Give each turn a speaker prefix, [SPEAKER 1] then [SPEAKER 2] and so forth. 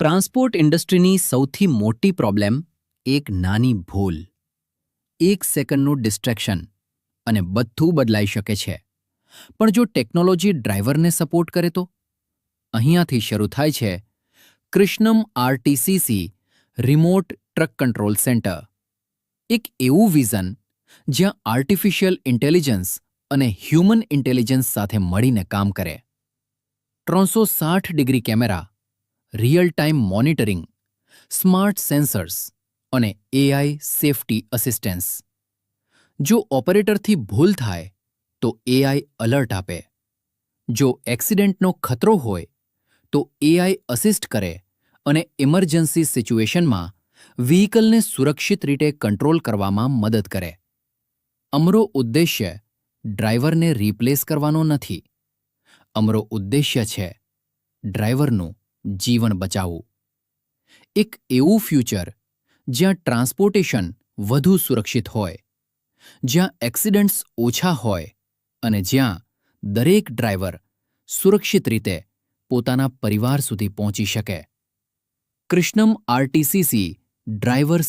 [SPEAKER 1] Transport ઇન્ડસ્ટ્રીની સૌથી મોટી problem એક નાની ભૂલ, એક સેકન્ડનું ડિસ્ટ્રેક્શન અને બધું બદલાઈ શકે છે. પણ જો ટેકનોલોજી ડ્રાઈવરને સપોર્ટ કરે તો? અહીંયાથી શરૂ થાય છે કૃષ્ણમ આરટીસીસી રિમોટ ટ્રક કંટ્રોલ સેન્ટર. એક એવું વિઝન જ્યાં આર્ટિફિશિયલ ઇન્ટેલિજન્સ અને હ્યુમન ઇન્ટેલિજન્સ સાથે મળીને કામ કરે. 360 degree camera, real time monitoring, smart sensors અને એઆઈ સેફટી અસિસ્ટન્સ. જો ઓપરેટરથી ભૂલ થાય તો એઆઈ અલર્ટ આપે. જો એક્સિડન્ટનો ખતરો હોય તો એઆઈ અસિસ્ટ કરે અને ઇમરજન્સી સિચ્યુએશનમાં વ્હીકલને સુરક્ષિત રીતે કંટ્રોલ કરવામાં મદદ કરે. અમારો ઉદ્દેશ્ય ડ્રાઈવરને રિપ્લેસ કરવાનો નથી. અમારો ઉદ્દેશ્ય છે ડ્રાઈવરનું જીવન બચાવવું. એક એવું ફ્યુચર જ્યાં ટ્રાન્સપોર્ટેશન વધુ સુરક્ષિત હોય, જ્યાં એક્સિડન્ટ્સ ઓછા હોય અને જ્યાં દરેક ડ્રાઈવર સુરક્ષિત રીતે પોતાના પરિવાર સુધી પહોંચી શકે. કૃષ્ણમ આરટીસીસી ડ્રાઈવર